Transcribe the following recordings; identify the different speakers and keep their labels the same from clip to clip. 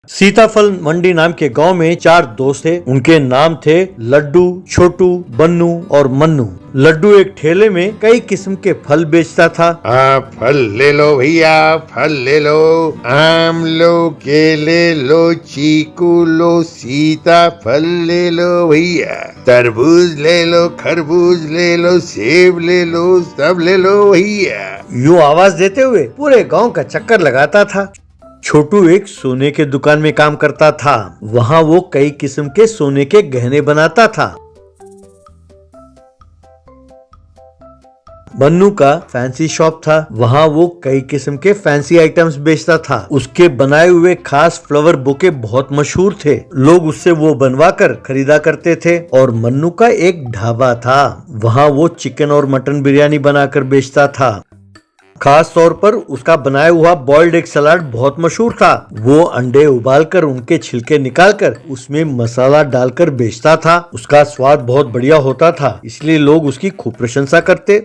Speaker 1: सीताफल मंडी नाम के गांव में 4 दोस्त थे। उनके नाम थे लड्डू, छोटू, बन्नू और मन्नू। लड्डू एक ठेले में कई किस्म के फल बेचता था।
Speaker 2: फल ले लो भैया, फल ले लो, आम लो, केले लो, चीकू लो, सीताफल ले लो भैया, तरबूज ले लो, खरबूज ले लो, सेब ले लो, सब ले लो भैया।
Speaker 1: यूं आवाज देते हुए पूरे गांव का चक्कर लगाता था। छोटू एक सोने के दुकान में काम करता था। वहाँ वो कई किस्म के सोने के गहने बनाता था। बन्नू का फैंसी शॉप था। वहाँ वो कई किस्म के फैंसी आइटम्स बेचता था। उसके बनाए हुए खास फ्लावर बुके बहुत मशहूर थे। लोग उससे वो बनवा कर खरीदा करते थे। और मन्नू का एक ढाबा था। वहाँ वो चिकन और मटन बिरयानी बनाकर बेचता था। खास तौर पर उसका बनाया हुआ बॉइल्ड एग सलाद बहुत मशहूर था। वो अंडे उबालकर उनके छिलके निकालकर उसमें मसाला डालकर बेचता था। उसका स्वाद बहुत बढ़िया होता था, इसलिए लोग उसकी खूब प्रशंसा करते।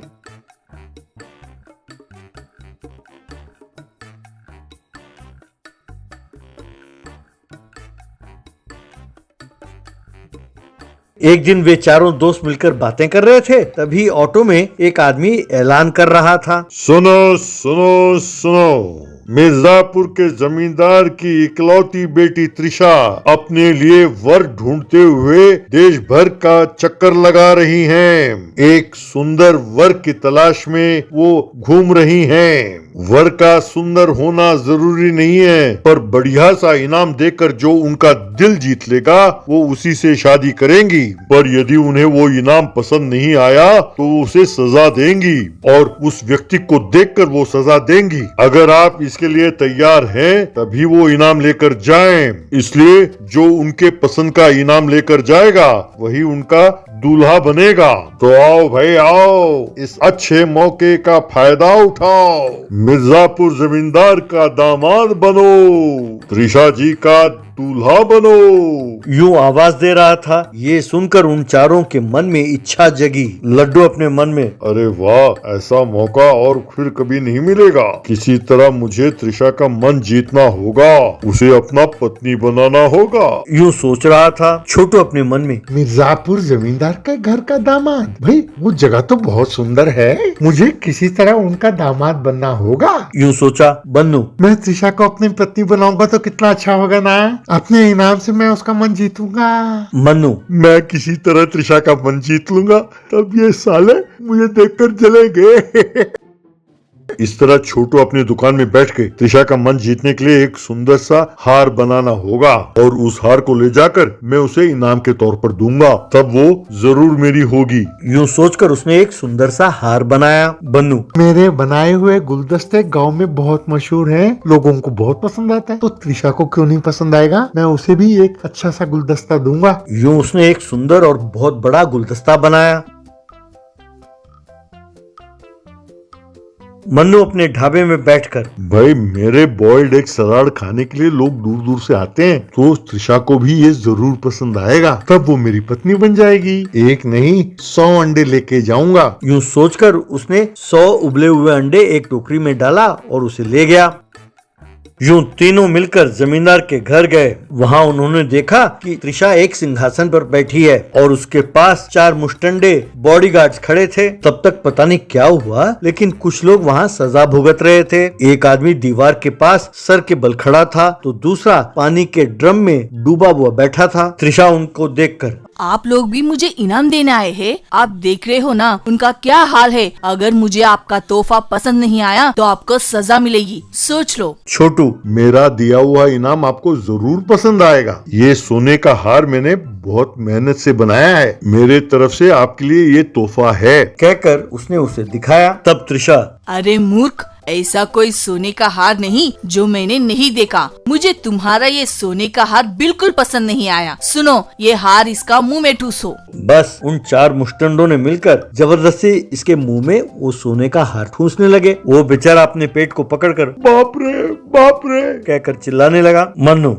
Speaker 1: एक दिन वे चारों दोस्त मिलकर बातें कर रहे थे। तभी ऑटो में एक आदमी ऐलान कर रहा था,
Speaker 2: सुनो सुनो सुनो, मिर्जापुर के जमींदार की इकलौती बेटी त्रिशा अपने लिए वर ढूंढते हुए देश भर का चक्कर लगा रही हैं। एक सुंदर वर की तलाश में वो घूम रही हैं। वर का सुंदर होना जरूरी नहीं है, पर बढ़िया सा इनाम देकर जो उनका दिल जीत लेगा वो उसी से शादी करेंगी। पर यदि उन्हें वो इनाम पसंद नहीं आया तो उसे सजा देंगी और उस व्यक्ति को देखकर वो सजा देंगी। अगर आप इसके लिए तैयार हैं तभी वो इनाम लेकर जाएं। इसलिए जो उनके पसंद का इनाम लेकर जाएगा वही उनका दूल्हा बनेगा। तो आओ भाई आओ, इस अच्छे मौके का फायदा उठाओ, मिर्जापुर जमींदार का दामाद बनो, त्रिशा जी का दूल्हा बनो।
Speaker 1: यूं आवाज दे रहा था। ये सुनकर उन चारों के मन में इच्छा जगी। लड्डू अपने मन में,
Speaker 2: अरे वाह, ऐसा मौका और फिर कभी नहीं मिलेगा। किसी तरह मुझे त्रिशा का मन जीतना होगा, उसे अपना पत्नी बनाना होगा,
Speaker 1: यूं सोच रहा था। छोटू अपने मन में,
Speaker 3: मिर्जापुर जमींदार के घर का दामाद, भाई वो जगह तो बहुत सुंदर है, मुझे किसी तरह उनका दामाद बनना होगा,
Speaker 1: यूं सोचा। बन्नू,
Speaker 3: मैं त्रिशा को अपनी पत्नी बनाऊंगा तो कितना अच्छा होगा ना। अपने इनाम से मैं उसका मन जीतूंगा।
Speaker 1: मन्नू,
Speaker 2: मैं किसी तरह त्रिशा का मन जीत लूंगा, तब ये साले मुझे देखकर जलेंगे। इस तरह छोटू अपनी दुकान में बैठ के त्रिशा का मन जीतने के लिए एक सुंदर सा हार बनाना होगा और उस हार को ले जाकर मैं उसे इनाम के तौर पर दूंगा, तब वो जरूर मेरी होगी।
Speaker 1: यूं सोचकर उसने एक सुंदर सा हार बनाया। बन्नू,
Speaker 3: मेरे बनाए हुए गुलदस्ते गांव में बहुत मशहूर हैं, लोगों को बहुत पसंद आता है, तो त्रिशा को क्यों नहीं पसंद आएगा, मैं उसे भी एक अच्छा सा गुलदस्ता दूंगा।
Speaker 1: यूं उसने एक सुंदर और बहुत बड़ा गुलदस्ता बनाया। मन्नू अपने ढाबे में बैठकर,
Speaker 2: भाई मेरे बॉइल्ड एग सलाद खाने के लिए लोग दूर दूर से आते हैं, तो त्रिशा को भी ये जरूर पसंद आएगा, तब वो मेरी पत्नी बन जाएगी। एक नहीं 100 अंडे लेके जाऊंगा।
Speaker 1: यूं सोचकर उसने 100 उबले हुए अंडे एक टोकरी में डाला और उसे ले गया। यूं तीनों मिलकर जमींदार के घर गए। वहाँ उन्होंने देखा कि त्रिशा एक सिंहासन पर बैठी है और उसके पास 4 मुस्टंडे बॉडीगार्ड्स खड़े थे। तब तक पता नहीं क्या हुआ, लेकिन कुछ लोग वहाँ सजा भुगत रहे थे। एक आदमी दीवार के पास सर के बल खड़ा था, तो दूसरा पानी के ड्रम में डूबा हुआ बैठा था। त्रिशा उनको देखकर,
Speaker 4: आप लोग भी मुझे इनाम देने आए हैं? आप देख रहे हो ना उनका क्या हाल है। अगर मुझे आपका तोहफा पसंद नहीं आया तो आपको सजा मिलेगी, सोच लो।
Speaker 2: छोटू, मेरा दिया हुआ इनाम आपको जरूर पसंद आएगा। ये सोने का हार मैंने बहुत मेहनत से बनाया है, मेरे तरफ से आपके लिए ये तोहफा है,
Speaker 1: कहकर उसने उसे दिखाया। तब त्रिशा,
Speaker 4: अरे मूर्ख, ऐसा कोई सोने का हार नहीं जो मैंने नहीं देखा। मुझे तुम्हारा ये सोने का हार बिल्कुल पसंद नहीं आया। सुनो, ये हार इसका मुंह में ठूसो।
Speaker 1: बस उन 4 मुस्टंडों ने मिलकर जबरदस्ती इसके मुंह में वो सोने का हार ठूसने लगे। वो बेचारा अपने पेट को पकड़कर
Speaker 2: बाप रे
Speaker 1: कहकर चिल्लाने लगा। मन्नू,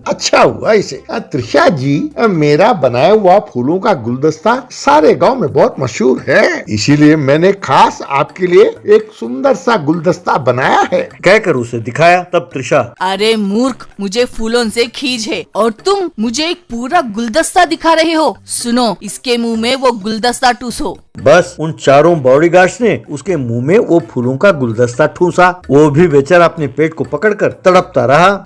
Speaker 3: अच्छा हुआ इसे। त्रिशा जी, मेरा बनाया हुआ फूलों का गुलदस्ता सारे गांव में बहुत मशहूर है, इसीलिए मैंने खास आपके लिए एक सुंदर सा गुलदस्ता गुलदस्ता बनाया है।
Speaker 1: कहकर उसे दिखाया। तब त्रिशा,
Speaker 4: अरे मूर्ख, मुझे फूलों से खींच है और तुम मुझे एक पूरा गुलदस्ता दिखा रहे हो। सुनो, इसके मुंह में वो गुलदस्ता ठूसो।
Speaker 1: बस उन चारों बॉडीगार्ड्स ने उसके मुंह में वो फूलों का गुलदस्ता ठूसा। वो भी बेचारा अपने पेट को पकड़कर तड़पता रहा।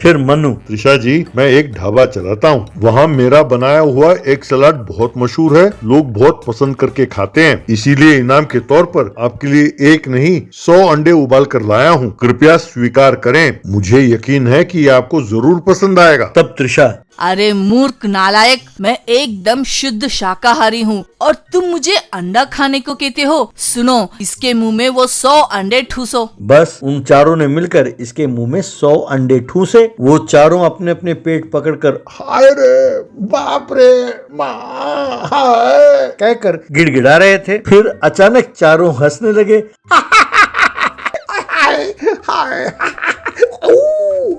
Speaker 1: फिर मनु,
Speaker 2: त्रिशा जी, मैं एक ढाबा चलाता हूँ, वहाँ मेरा बनाया हुआ एक सलाद बहुत मशहूर है, लोग बहुत पसंद करके खाते हैं, इसीलिए इनाम के तौर पर आपके लिए एक नहीं 100 अंडे उबाल कर लाया हूँ, कृपया स्वीकार करें, मुझे यकीन है कि ये आपको जरूर पसंद आएगा।
Speaker 1: तब त्रिशा,
Speaker 4: अरे मूर्ख नालायक, मैं एकदम शुद्ध शाकाहारी हूँ और तुम मुझे अंडा खाने को कहते हो। सुनो, इसके मुंह में वो 100 अंडे ठूसो।
Speaker 1: बस उन चारों ने मिलकर इसके मुंह में 100 अंडे ठूसे। वो चारों अपने अपने पेट पकड़कर
Speaker 3: हाय रे, बाप रे, माँ, हाय
Speaker 1: कहकर गिड़गिड़ा रहे थे। फिर अचानक चारों हंसने लगे।
Speaker 3: हाय हाय।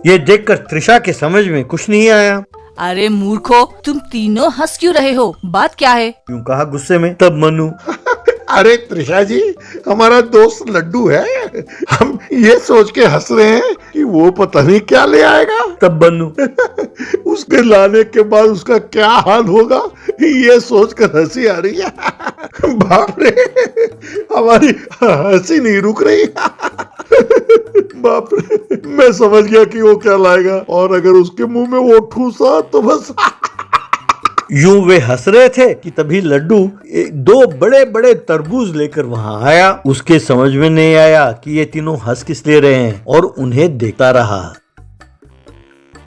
Speaker 1: ये देखकर त्रिशा के समझ में कुछ नहीं आया।
Speaker 4: अरे मूर्खो, तुम तीनों हंस क्यों रहे हो? बात क्या है?
Speaker 1: यूं कहा गुस्से में। तब मनु,
Speaker 3: अरे त्रिशा जी, हमारा दोस्त लड्डू है, हम ये सोच के हंस रहे हैं कि वो पता नहीं क्या ले आएगा।
Speaker 1: तब बन्नू,
Speaker 2: उसके लाने के बाद उसका क्या हाल होगा ये सोचकर हंसी आ रही है। बाप रे, हमारी हंसी नहीं रुक रही। बाप रे, मैं समझ गया कि वो क्या लाएगा, और अगर उसके मुंह में वो ठूसा तो बस।
Speaker 1: यूं वे हंस रहे थे कि तभी लड्डू 2 बड़े बड़े तरबूज लेकर वहां आया। उसके समझ में नहीं आया कि ये तीनों हंस किस ले रहे हैं और उन्हें देखता रहा।